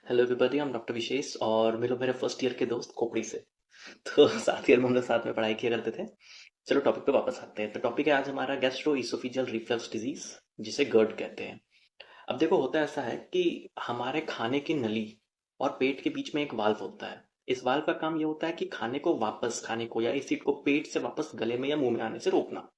Hello everybody, I am doctor Vishesh और मिलो मेरे फर्स्ट ईयर के दोस्त खोपड़ी से। तो साथ ईयर में हम लोग साथ में पढ़ाई किया करते थे। चलो टॉपिक पे वापस आते हैं। तो टॉपिक है आज हमारा गैस्ट्रो इसोफिजियल रिफ्लक्स डिजीज, जिसे गर्ड कहते हैं। अब देखो, होता ऐसा है कि हमारे खाने की नली और पेट के बीच में एक वाल्व होता है। इस वाल्व का काम ये होता है कि खाने को या एसिड को पेट से वापस गले में या मुंह में आने से रोकना।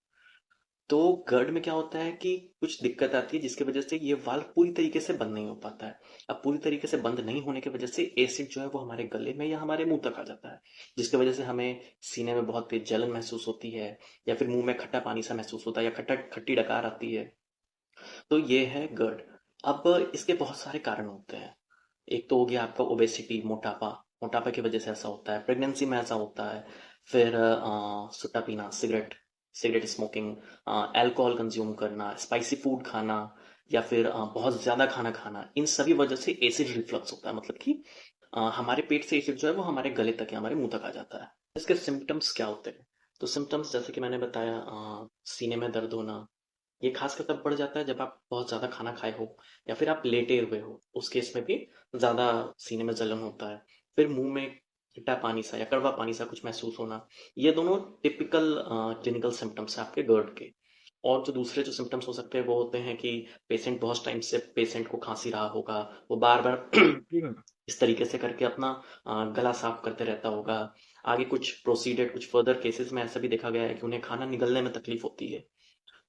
तो गर्ड में क्या होता है कि कुछ दिक्कत आती है जिसकी वजह से ये वाल्व पूरी तरीके से बंद नहीं हो पाता है। अब पूरी तरीके से बंद नहीं होने की वजह से एसिड जो है वो हमारे गले में या हमारे मुंह तक आ जाता है, जिसकी वजह से हमें सीने में बहुत तेज जलन महसूस होती है, या फिर मुंह में खट्टा पानी सा महसूस होता है, या खट्टा खट्टी डकार आती है। तो ये है गर्ड। अब इसके बहुत सारे कारण होते हैं। एक तो हो गया आपका ओबेसिटी, मोटापा। मोटापा की वजह से ऐसा होता है, प्रेगनेंसी में ऐसा होता है। फिर सुट्टा पीना, cigarette cigarette smoking, alcohol consume करना, स्पाइसी फूड खाना, या फिर बहुत ज़्यादा खाना खाना, इन सभी वजह से एसिड रिफ्लक्स होता है। मतलब कि हमारे पेट से एसिड जो है वो हमारे गले तक या हमारे मुंह तक आ जाता है। इसके सिम्टम्स क्या होते हैं? तो सिम्टम्स जैसे कि मैंने बताया, सीने में दर्द होना। ये खासकर तब बढ़ जाता है जब आप बहुत ज़्यादा खाना खाए हो, या फिर आप लेटे हुए हो, उस केस में भी ज़्यादा सीने में जलन होता है। फिर मुंह में खट्टा पानी सा या कड़वा पानी सा कुछ महसूस होना। ये दोनों टिपिकल क्लिनिकल सिम्टम्स हैं आपके गर्ड के। और जो दूसरे जो सिम्टम्स हो सकते हैं वो होते हैं कि पेशेंट बहुत टाइम से पेशेंट को खांसी रहा होगा, वो बार बार इस तरीके से करके अपना गला साफ करते रहता होगा। आगे कुछ प्रोसीडेड, कुछ फर्दर केसेस में ऐसा भी देखा गया है कि उन्हें खाना निगलने में तकलीफ होती है।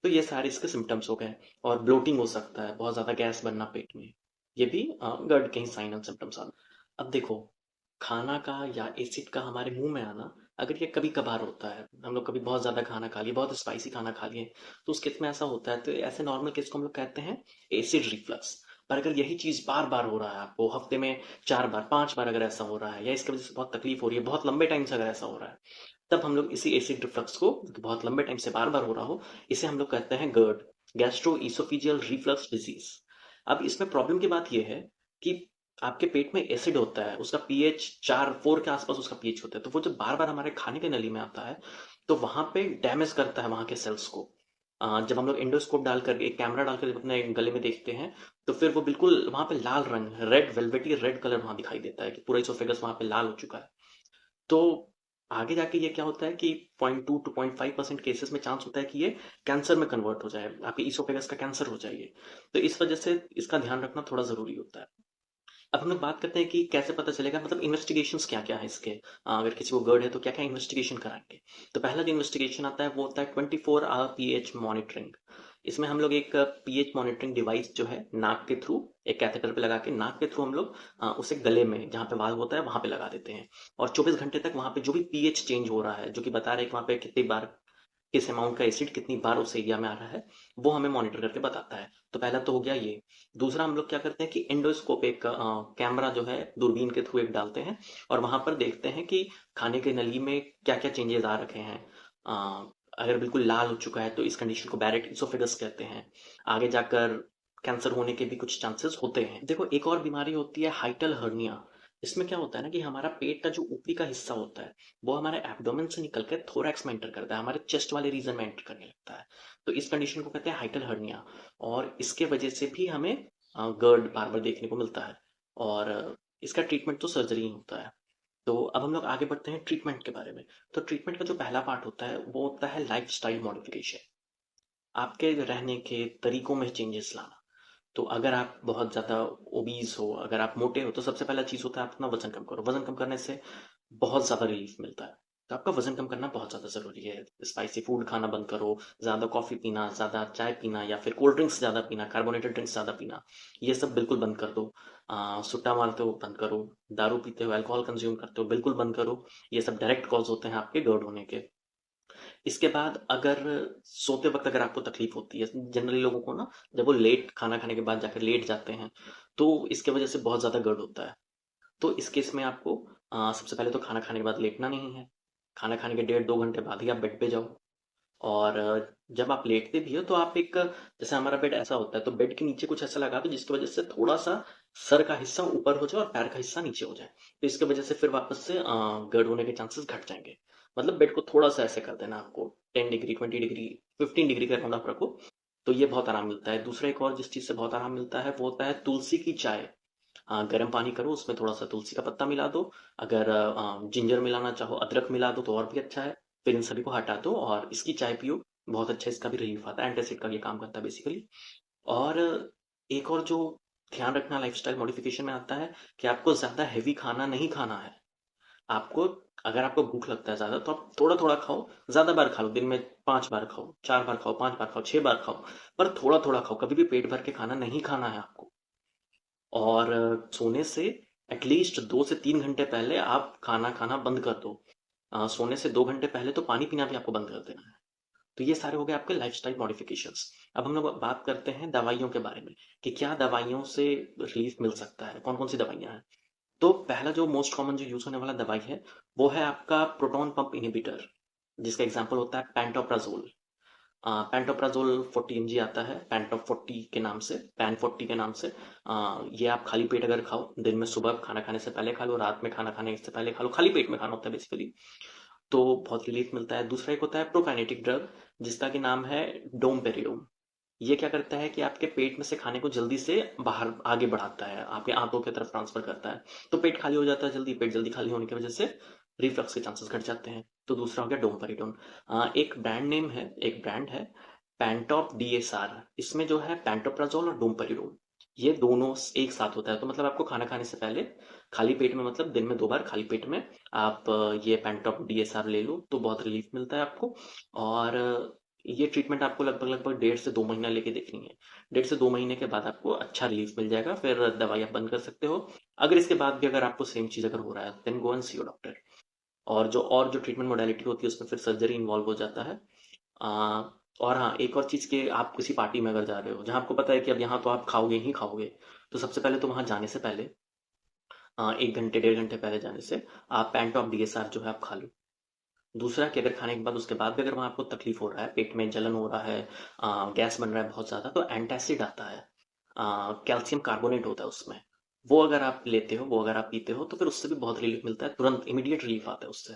तो ये सारे इसके सिम्टम्स हो गए। और ब्लोटिंग हो सकता है, बहुत ज़्यादा गैस बनना पेट में। ये भी गर्ड के ही साइन एंड सिम्टम्स आना। अब देखो, खाना का या एसिड का हमारे मुंह में आना, अगर ये कभी कभार होता है, हम लोग कभी बहुत ज़्यादा खाना खा लिए, बहुत स्पाइसी खाना खा लिए, तो उस केस में ऐसा होता है। तो ऐसे नॉर्मल केस को हम लोग कहते हैं एसिड रिफ्लक्स। पर अगर यही चीज़ बार बार हो रहा है आपको, हफ्ते में 4 बार 5 बार अगर ऐसा हो रहा है, या इसकी वजह से बहुत तकलीफ हो रही है, बहुत लंबे टाइम से अगर ऐसा हो रहा है, तब हम लोग इसी एसिड रिफ्लक्स को, जो कि बहुत लंबे टाइम से बार बार हो रहा हो, इसे हम लोग कहते हैं गर्ड, गैस्ट्रो इसोफिजियल रिफ्लक्स डिजीज। अब इसमें प्रॉब्लम की बात यह है कि आपके पेट में एसिड होता है, उसका पीएच 4 4 के आसपास उसका पीएच होता है। तो वो जब बार बार हमारे खाने के नली में आता है, तो वहां पे डैमेज करता है वहां के सेल्स को। जब हम लोग एंडोस्कोप डालकर, एक कैमरा डालकर जब अपने गले में देखते हैं, तो फिर वो बिल्कुल वहां पे लाल रंग, रेड वेलवेटी रेड कलर वहां दिखाई देता है कि पूरा इसोफेगस वहां पे लाल हो चुका है। तो आगे जाके ये क्या होता है कि 0.2 to 0.5% केसेस में चांस होता है कि ये कैंसर में कन्वर्ट हो जाए, आपके इसोफेगस का कैंसर हो जाए। तो इस वजह से इसका ध्यान रखना थोड़ा ज़रूरी होता है। अब हम लोग बात करते हैं कि कैसे पता चलेगा, मतलब इन्वेस्टिगेशंस क्या क्या है इसके। अगर किसी को गर्ड है तो क्या क्या इन्वेस्टिगेशन कराएंगे। तो पहला जो इन्वेस्टिगेशन आता है वो होता है 24 आवर पीएच मॉनिटरिंग। इसमें हम लोग एक पीएच मॉनिटरिंग डिवाइस जो है नाक के थ्रू, एक कैथेटर पे लगा के नाक के थ्रू हम लोग उसे गले में जहाँ पे वाल्व होता है वहां पे लगा देते हैं। और 24 घंटे तक वहां पे जो भी पीएच चेंज हो रहा है, जो कि बता रहे हैं कि वहां पे कितनी बार किस अमाउंट का एसिड कितनी बार उस एरिया में आ रहा है, वो हमें मॉनिटर करके बताता है। तो पहला तो हो गया ये। दूसरा, हम लोग क्या करते हैं कि एंडोस्कोप, एक कैमरा जो है दूरबीन के थ्रू एक डालते हैं, और वहां पर देखते हैं कि खाने के नली में क्या क्या चेंजेस आ रखे हैं। अगर बिल्कुल लाल हो चुका है तो इस कंडीशन को बैरेट इसोफेगस कहते हैं। आगे जाकर कैंसर होने के भी कुछ चांसेस होते हैं। देखो, एक और बीमारी होती है हाइटल हर्निया। इसमें क्या होता है ना कि हमारा पेट का जो ऊपरी का हिस्सा होता है, वो हमारे एब्डोमेन से निकल के थोरैक्स में एंटर करता है, हमारे चेस्ट वाले रीजन में एंटर करने लगता है। तो इस कंडीशन को कहते हैं हाइटल हर्निया। और इसके वजह से भी हमें गर्ड बार बार देखने को मिलता है। और इसका ट्रीटमेंट तो सर्जरी ही होता है। तो अब हम लोग आगे बढ़ते हैं ट्रीटमेंट के बारे में। तो ट्रीटमेंट का जो पहला पार्ट होता है वो होता है लाइफ स्टाइल मॉडिफिकेशन। आपके रहने के तरीकों में चेंजेस लाना। तो अगर आप बहुत ज़्यादा ओबीज हो, अगर आप मोटे हो, तो सबसे पहला चीज़ होता है आप अपना वजन कम करो। वजन कम करने से बहुत ज़्यादा रिलीफ मिलता है। तो आपका वजन कम करना बहुत ज़्यादा ज़रूरी है। स्पाइसी फूड खाना बंद करो, ज़्यादा कॉफ़ी पीना, ज़्यादा चाय पीना, या फिर कोल्ड ड्रिंक्स ज़्यादा पीना, कार्बोनेटेड ड्रिंक्स ज़्यादा पीना, ये सब बिल्कुल बंद कर दो। सुट्टा मारते हो बंद करो, दारू पीते हो, अल्कोहल कंज्यूम करते हो, बिल्कुल बंद करो। ये सब डायरेक्ट कॉज होते हैं आपके गर्ड होने के। इसके बाद अगर सोते वक्त अगर आपको तकलीफ होती है, जनरली लोगों को ना, जब वो लेट खाना खाने के बाद जाकर लेट जाते हैं, तो इसके वजह से बहुत ज़्यादा गर्ड होता है। तो इस केस में आपको सबसे पहले तो खाना खाने के बाद लेटना नहीं है। खाना खाने के 1.5 2 घंटे बाद ही आप बेड पे जाओ। और जब आप लेटते भी हो तो आप एक, जैसे हमारा बेड ऐसा होता है, तो बेड के नीचे कुछ ऐसा लगा दो जिसकी वजह से थोड़ा सा सर का हिस्सा ऊपर हो जाए और पैर का हिस्सा नीचे हो जाए। तो इसकी वजह से फिर वापस से गर्ड होने के चांसेस घट जाएंगे। मतलब बेड को थोड़ा सा ऐसे कर देना आपको, 10 डिग्री 20 डिग्री 15 डिग्री का राउंड आप रखो। तो ये बहुत आराम मिलता है। दूसरा, एक और जिस चीज़ से बहुत आराम मिलता है वो होता है तुलसी की चाय। गर्म पानी करो, उसमें थोड़ा सा तुलसी का पत्ता मिला दो। अगर जिंजर मिलाना चाहो, अदरक मिला दो तो और भी अच्छा है। फिर इन सभी को हटा दो और इसकी चाय पियो। बहुत अच्छा इसका भी रिलीफ आता है, एंटासिड का ये काम करता है बेसिकली। और एक और जो ध्यान रखना लाइफस्टाइल मॉडिफिकेशन में आता है कि आपको ज़्यादा हैवी खाना नहीं खाना है। आपको, अगर आपको भूख लगता है ज़्यादा तो आप थोड़ा-थोड़ा खाओ, ज़्यादा बार खा लो, दिन में 5 बार खाओ, 4 बार खाओ, 5 बार खाओ, 6 बार खाओ, पर थोड़ा-थोड़ा खाओ, कभी भी पेट भर के खाना नहीं खाना है आपको। और सोने से एटलीस्ट 2 से 3 घंटे पहले आप खाना खाना बंद कर दो। सोने से 2 घंटे पहले तो पानी पीना भी आपको बंद कर देना है। तो ये सारे हो गए आपके लाइफस्टाइल मॉडिफिकेशंस। अब हम लोग बात करते हैं दवाइयों के बारे में कि क्या दवाइयों से रिलीफ मिल सकता है, कौन-कौन सी दवाइयाँ हैं। तो पहला जो मोस्ट कॉमन जो यूज़ होने वाला दवाई है, वो है आपका प्रोटॉन पंप इन्हिबिटर, जिसका एग्ज़ाम्पल होता है पैंटोप्राज़ोल। पैंटोप्राज़ोल 40 mg आता है, पैंटॉप 40 के नाम से, पैन 40 के नाम से। ये आप खाली पेट अगर खाओ, दिन में सुबह खाना खाने से पहले खा लो, रात में खाना खाने से पहले खा लो, खाली पेट में खाना होता है बेसिकली, तो बहुत रिलीफ मिलता है। दूसरा एक होता है प्रोकाइनेटिक ड्रग, जिसका कि नाम है डोमपेरिडोम। ये क्या करता है कि आपके पेट में से खाने को जल्दी से बाहर आगे बढ़ाता है, आपके आंतों की तरफ ट्रांसफर करता है। तो पेट खाली हो जाता है जल्दी, पेट जल्दी खाली होने की वजह से रिफ्लक्स के चांसेस घट जाते हैं। तो दूसरा हो गया डोमपेरिडोन। एक ब्रांड नेम है, एक ब्रांड है पैंटॉप डीएसआर। इसमें जो है पैंटोप्राजोल और डोमपेरिडोन, ये दोनों एक साथ होता है। तो मतलब आपको खाना खाने से पहले खाली पेट में, मतलब दिन में 2 बार खाली पेट में आप ये पैंटॉप डीएसआर ले लो तो बहुत रिलीफ मिलता है आपको। और ये ट्रीटमेंट आपको लगभग लगभग 1.5 से 2 महीना लेके देखनी है। 1.5 से 2 महीने के बाद आपको अच्छा रिलीफ मिल जाएगा, फिर दवाई आप बंद कर सकते हो। अगर इसके बाद भी अगर आपको सेम चीज़ अगर हो रहा है, then go and see your doctor. और जो ट्रीटमेंट मोडालिटी होती है उसमें फिर सर्जरी इन्वॉल्व हो जाता है। आ, और हाँ, एक और चीज़ कि आप किसी पार्टी में अगर जा रहे हो जहाँ आपको पता है कि अब यहाँ तो आप खाओगे ही खाओगे, तो सबसे पहले तो वहाँ जाने से पहले 1 घंटे 1.5 घंटे पहले जाने से आप पैंटॉप डीएसआर जो है आप खा लो। दूसरा कि अगर खाने के बाद उसके बाद भी अगर वहाँ आपको तकलीफ हो रहा है, पेट में जलन हो रहा है, गैस बन रहा है बहुत ज़्यादा, तो एंटासिड आता है, कैल्शियम कार्बोनेट होता है उसमें। वो अगर आप लेते हो, वो अगर आप पीते हो तो फिर उससे भी बहुत रिलीफ मिलता है, तुरंत इमीडिएट रिलीफ आता है उससे।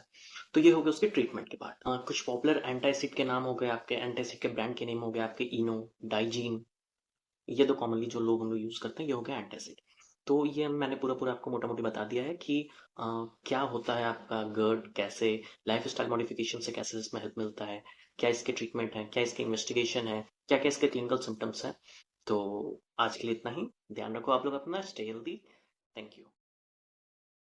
तो ये हो गया उसके ट्रीटमेंट के बाद। कुछ पॉपुलर एंटासिड के नाम हो गए आपके, एंटासिड के ब्रांड के नेम हो गए आपके इनो, डाइजीन। ये तो कॉमनली जो लोग हम लोग यूज़ करते हैं, ये हो गया एंटासिड। तो ये मैंने पूरा पूरा आपको मोटा मोटी बता दिया है कि क्या होता है आपका गर्ड, कैसे लाइफस्टाइल मॉडिफिकेशन से कैसे इसमें हेल्प मिलता है, क्या इसके ट्रीटमेंट है, क्या इसके इन्वेस्टिगेशन है, क्या क्या इसके क्लिनिकल सिम्टम्स हैं। तो आज के लिए इतना ही। ध्यान रखो आप लोग अपना, स्टे हेल्दी। Thank you.